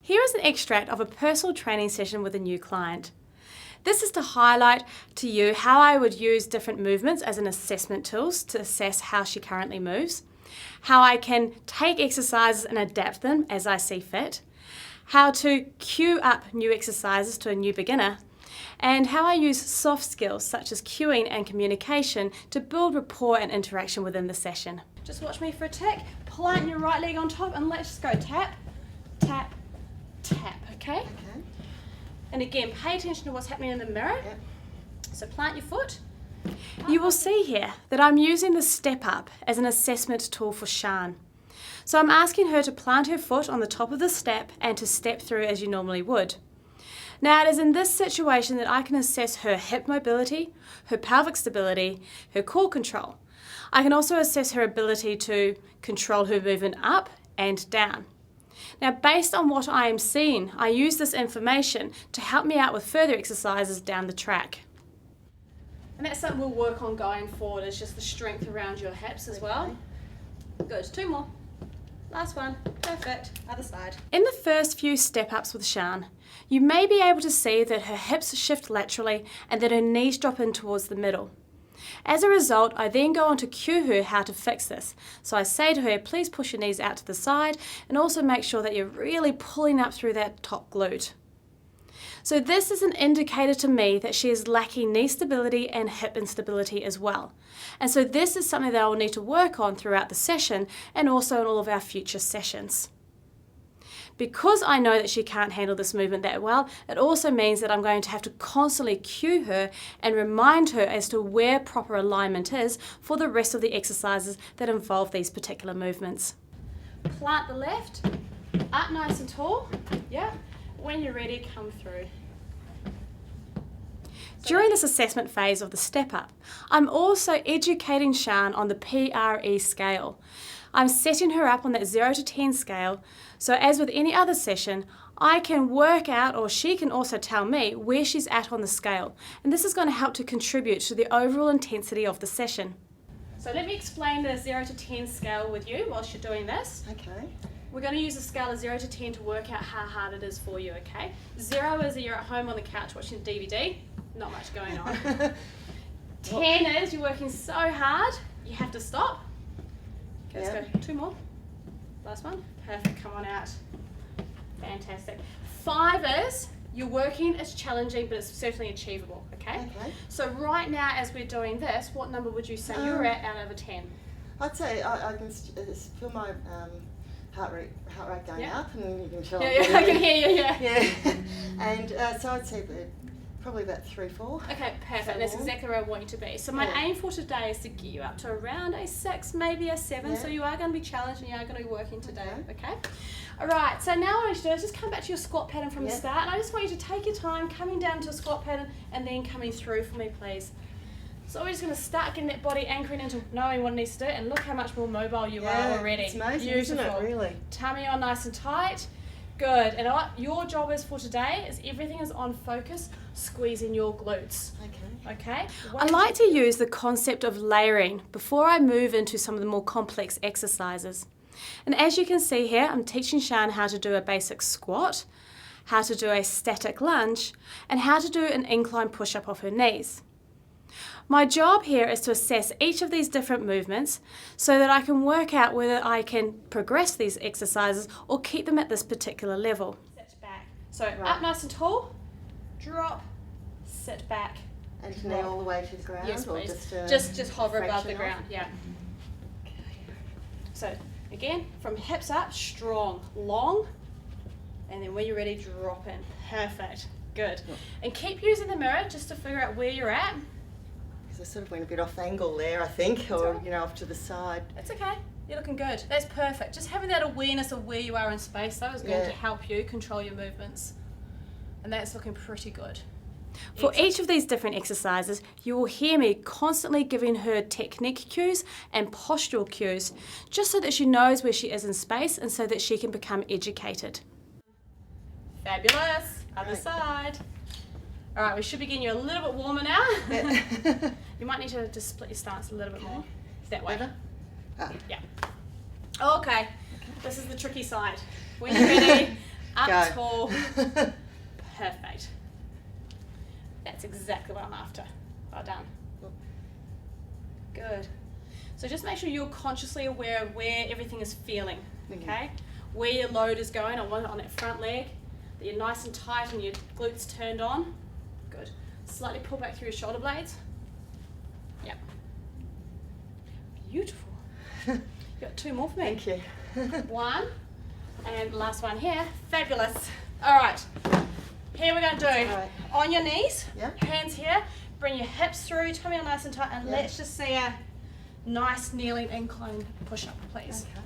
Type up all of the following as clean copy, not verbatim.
Here is an extract of a personal training session with a new client. This is to highlight to you how I would use different movements as an assessment tools to assess how she currently moves, how I can take exercises and adapt them as I see fit, how to cue up new exercises to a new beginner, and how I use soft skills such as cueing and communication to build rapport and interaction within the session. Just watch me for a tick, plant your right leg on top and let's just go tap, tap, tap, okay? Okay. And again, pay attention to what's happening in the mirror. Yep. So plant your foot. You will see here that I'm using the step up as an assessment tool for Shan. So I'm asking her to plant her foot on the top of the step and to step through as you normally would. Now it is in this situation that I can assess her hip mobility, her pelvic stability, her core control. I can also assess her ability to control her movement up and down. Now, based on what I am seeing, I use this information to help me out with further exercises down the track. And that's something we'll work on going forward, is just the strength around your hips as well. Good, 2 more. Last one, perfect, other side. In the first few step-ups with Shan, you may be able to see that her hips shift laterally and that her knees drop in towards the middle. As a result, I then go on to cue her how to fix this. So I say to her, please push your knees out to the side and also make sure that you're really pulling up through that top glute. So this is an indicator to me that she is lacking knee stability and hip instability as well. And so this is something that I will need to work on throughout the session and also in all of our future sessions. Because I know that she can't handle this movement that well, it also means that I'm going to have to constantly cue her and remind her as to where proper alignment is for the rest of the exercises that involve these particular movements. Plant the left, up nice and tall. Yeah. When you're ready, come through. During this assessment phase of the step up, I'm also educating Shan on the PRE scale. I'm setting her up on that 0 to 10 scale, so as with any other session, I can work out, or she can also tell me, where she's at on the scale. And this is going to help to contribute to the overall intensity of the session. So let me explain the 0 to 10 scale with you whilst you're doing this. Okay. We're going to use a scale of 0 to 10 to work out how hard it is for you, okay? 0 is that you're at home on the couch watching a DVD, not much going on. 10 is you're working so hard, you have to stop. Okay, let's go 2 more. Last one. Perfect, come on out. Fantastic. 5 is you're working, it's challenging, but it's certainly achievable, okay? Okay. So right now, as we're doing this, what number would you say you're at out of a 10? I'd say I can feel my heart rate going up, and you can tell. Yeah, I can hear you, Yeah. And so I'd say probably about 3, 4. Okay, perfect. That's exactly where I want you to be. So my aim for today is to get you up to around a 6, maybe a 7. Yeah. So you are going to be challenged and you are going to be working today, okay? All right, so now what I want you to do is just come back to your squat pattern from the start. And I just want you to take your time coming down to a squat pattern and then coming through for me, please. So we're just going to start getting that body anchoring into knowing what it needs to do, and look how much more mobile you are already. It's amazing, beautiful. isn't it, really? Tummy on nice and tight. Good. And what your job is for today is everything is on focus, squeezing your glutes. Okay? I like to use the concept of layering before I move into some of the more complex exercises. And as you can see here, I'm teaching Shan how to do a basic squat, how to do a static lunge, and how to do an incline push-up off her knees. My job here is to assess each of these different movements so that I can work out whether I can progress these exercises or keep them at this particular level. Sit back. So up nice and tall, drop, sit back. And knee all the way to the ground? Yes, or please. Just hover above the fraction ground. off? Yeah. Okay. So again, from hips up, strong, long, and then when you're ready, drop in. Perfect. Good. And keep using the mirror just to figure out where you're at. I sort of went a bit off angle there, I think, or off to the side. It's okay. You're looking good. That's perfect. Just having that awareness of where you are in space, though, is going to help you control your movements. And that's looking pretty good. For each of these different exercises, you will hear me constantly giving her technique cues and postural cues, just so that she knows where she is in space and so that she can become educated. Fabulous. Other side. All right, we should be getting you a little bit warmer now. You might need to just split your stance a little bit more. That way. Yeah. Okay. This is the tricky side. When you're ready, Up tall. Perfect. That's exactly what I'm after. Well done. Good. So just make sure you're consciously aware of where everything is feeling, okay? Where your load is going on that front leg, that you're nice and tight and your glutes turned on. Good. Slightly pull back through your shoulder blades. Yep. Beautiful. You got 2 more for me. Thank you. 1, and last one here. Fabulous. All right. Here we're going to do, right. On your knees, Yep. hands here, bring your hips through, tummy on nice and tight, and Yep. let's just see a nice kneeling incline push-up, please. Okay.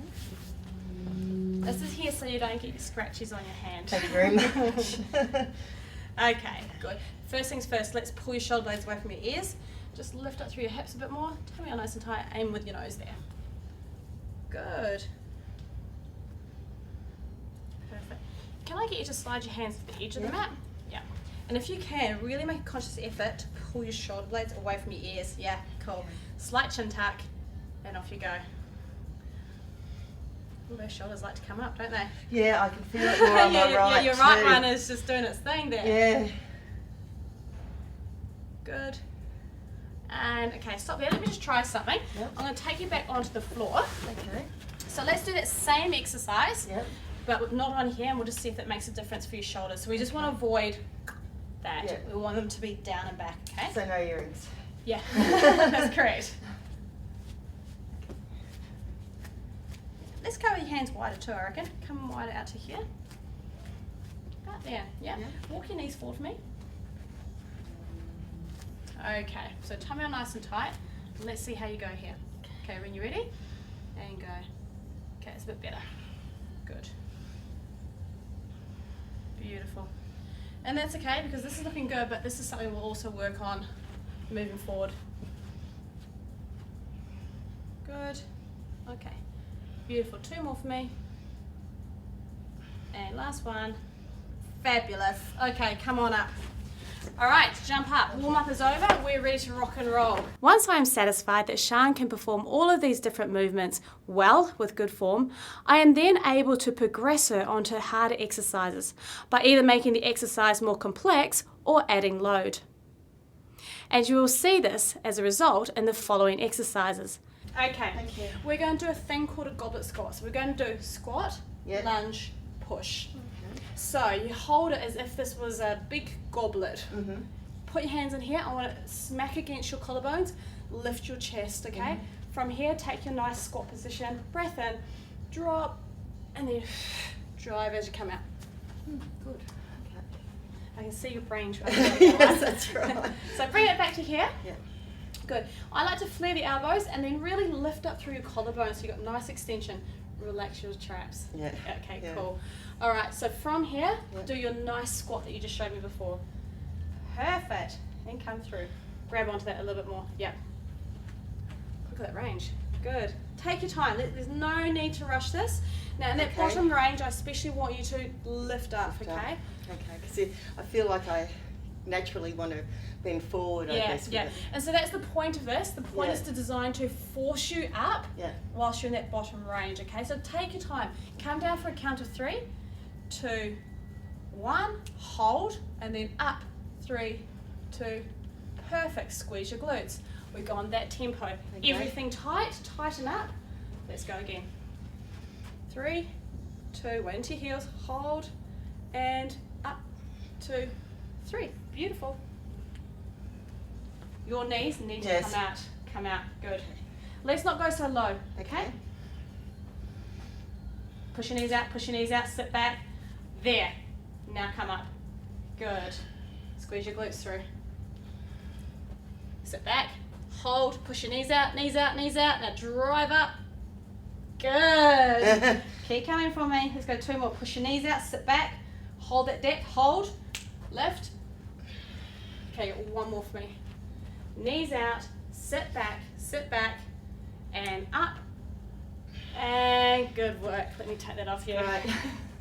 This is here so you don't get your scratches on your hand. Thank you very much. Okay, good. First things first, let's pull your shoulder blades away from your ears. Just lift up through your hips a bit more, tummy on nice and tight, aim with your nose there. Good. Perfect. Can I get you to slide your hands to the edge of the mat? Yeah. And if you can, really make a conscious effort to pull your shoulder blades away from your ears. Yeah, cool. Slight chin tuck, and off you go. All those shoulders like to come up, don't they? Yeah, I can feel it more on my right. Yeah, your right too. one is just doing its thing there. Yeah. Good. And okay, stop there. Let me just try something. Yep. I'm going to take you back onto the floor. Okay. So let's do that same exercise, Yep. but not on here, and we'll just see if it makes a difference for your shoulders. So we just want to avoid that. Yeah. We want them to be down and back, okay? So no earrings. Yeah, that's correct. Let's go with your hands wider too, I reckon. Come wider out to here. About there, yeah. Walk your knees forward for me. Okay, so tummy on nice and tight. Let's see how you go here. Okay, when you're ready, and go. Okay, it's a bit better. Good. Beautiful. And that's okay because this is looking good, but this is something we'll also work on moving forward. Good. Okay. Beautiful. 2 more for me. And last one. Fabulous. Okay, come on up. All right, jump up. Warm up is over. We're ready to rock and roll. Once I'm satisfied that Sian can perform all of these different movements well with good form, I am then able to progress her onto harder exercises by either making the exercise more complex or adding load. And you will see this as a result in the following exercises. Okay, Thank you. we're going to do a thing called a goblet squat. So we're going to do squat, Yep. lunge, push. Okay. So you hold it as if this was a big goblet. Mhm. Put your hands in here. I want to smack against your collarbones. Lift your chest, okay? Mhm. From here, take your nice squat position. Breath in, drop, and then drive as you come out. Good. Okay. I can see your brain trying Yes, that's right. So bring it back to here. Yeah. Good. I like to flare the elbows and then really lift up through your collarbone so you've got nice extension. Relax your traps. Yeah. Okay, Yeah. cool. All right, so from here, Yeah. do your nice squat that you just showed me before. Perfect. And come through. Grab onto that a little bit more. Yep. Look at that range. Good. Take your time. There's no need to rush this. Now, in that Okay. bottom range, I especially want you to lift up, Lift okay? up. Okay, because I feel like I naturally want to bend forward, I Yeah, guess. with yeah. it. And so that's the point of this. The point Yeah. is to design to force you up Yeah. whilst you're in that bottom range, okay? So take your time. Come down for a count of 3, 2, 1, hold, and then up, 3, 2, perfect. Squeeze your glutes. We go on that tempo. Okay. Everything tight, tighten up. Let's go again. 3, 2, wait into your heels, hold, and up, 2, 3. Beautiful. Your knees need to Yes. come out. Come out. Good. Let's not go so low. Okay. Push your knees out. Push your knees out. Sit back. There. Now come up. Good. Squeeze your glutes through. Sit back. Hold. Push your knees out. Knees out. Knees out. Now drive up. Good. Keep coming for me. Let's go 2 more. Push your knees out. Sit back. Hold that depth. Hold. Lift. Okay, 1 more for me. Knees out, sit back, and up. And good work. Let me take that off you. Right.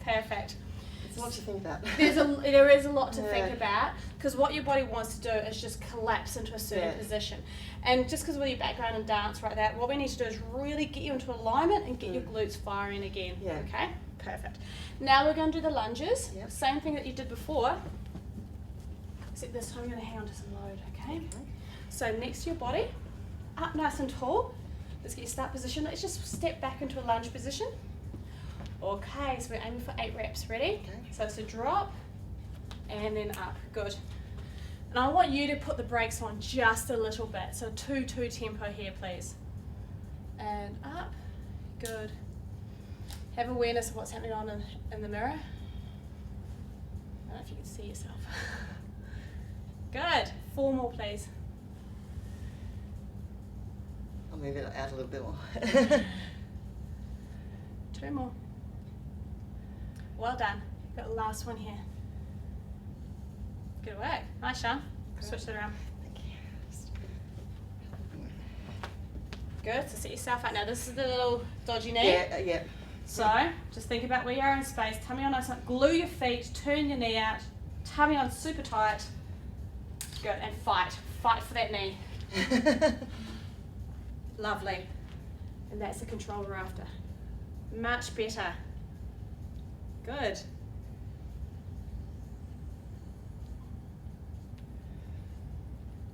Perfect. There's a lot to think about. There is a lot to Yeah. think about because what your body wants to do is just collapse into a certain Yeah. position. And just because with your background in dance right there, what we need to do is really get you into alignment and get your glutes firing again. Yeah. Okay? Perfect. Now we're going to do the lunges. Yep. Same thing that you did before, except this time I'm going to hang on to some load, okay? So next to your body, up nice and tall. Let's get your start position. Let's just step back into a lunge position. Okay, so we're aiming for 8 reps. Ready? Okay. So it's a drop and then up. Good. And I want you to put the brakes on just a little bit. So 2-2 tempo here, please. And up. Good. Have awareness of what's happening on in the mirror. I don't know if you can see yourself. Good. 4 more, please. I'll move it out a little bit more. 2 more. Well done. Got the last one here. Good work. Nice, Sean. Switch that around. Thank you. Good. So set yourself out. Now this is the little dodgy knee. Yeah. So just think about where you are in space. Tummy on nice. Glue your feet. Turn your knee out. Tummy on super tight. Good. And fight. Fight for that knee. Lovely. And that's the control we're after. Much better. Good.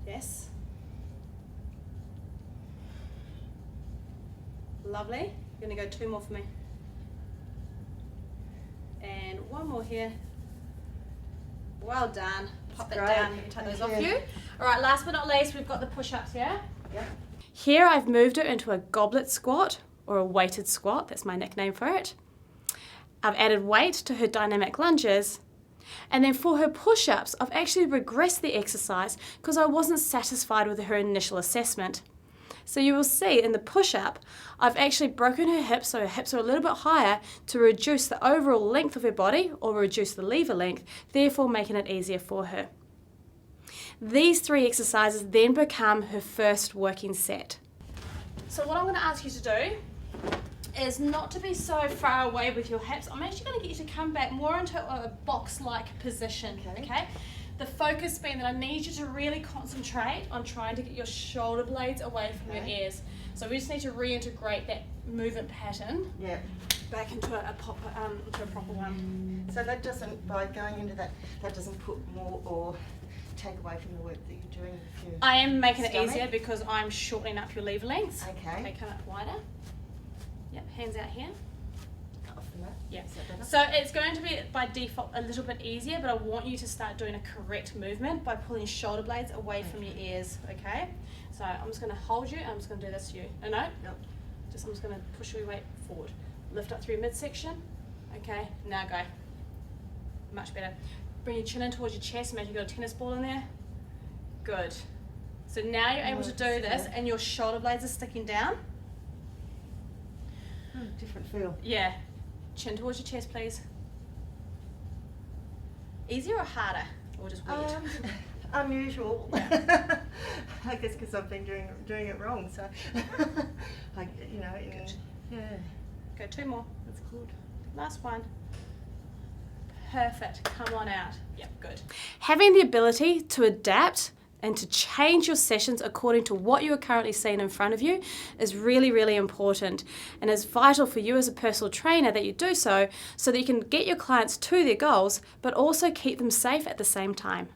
Yes. Lovely. You're going to go 2 more for me. And 1 more here. Well done. Pop that great. down. Take those off Thank you. you. All right, last but not least, we've got the push-ups, yeah? Yep. Here I've moved it into a goblet squat, or a weighted squat. That's my nickname for it. I've added weight to her dynamic lunges. And then for her push-ups, I've actually regressed the exercise because I wasn't satisfied with her initial assessment. So you will see in the push-up, I've actually broken her hips, so her hips are a little bit higher to reduce the overall length of her body or reduce the lever length, therefore making it easier for her. These 3 exercises then become her first working set. So what I'm going to ask you to do is not to be so far away with your hips. I'm actually going to get you to come back more into a box-like position, okay? The focus being that I need you to really concentrate on trying to get your shoulder blades away from your ears. So we just need to reintegrate that movement pattern back into a proper one. So that doesn't, by going into that doesn't put more or take away from the work that you're doing with your I am making stomach? it easier because I'm shortening up your lever lengths. Okay. Come up wider. Yep, hands out here. Off from that. Yeah. Is that better? So it's going to be by default a little bit easier, but I want you to start doing a correct movement by pulling shoulder blades away from your ears, okay? So I'm just going to hold you, I'm just going to do this to you. No. Nope. I'm just going to push your weight forward. Lift up through your midsection. Okay, now go. Much better. Bring your chin in towards your chest, imagine you've got a tennis ball in there. Good. So now you're able to do this and your shoulder blades are sticking down. Different feel. Yeah. Chin towards your chest, please. Easier or harder? Or just weird? Unusual. I guess because I've been doing it wrong. So, Good. Yeah. Go 2 more. That's good. Last one. Perfect. Come on out. Yep, good. Having the ability to adapt and to change your sessions according to what you are currently seeing in front of you is really, really important, and is vital for you as a personal trainer that you do so that you can get your clients to their goals but also keep them safe at the same time.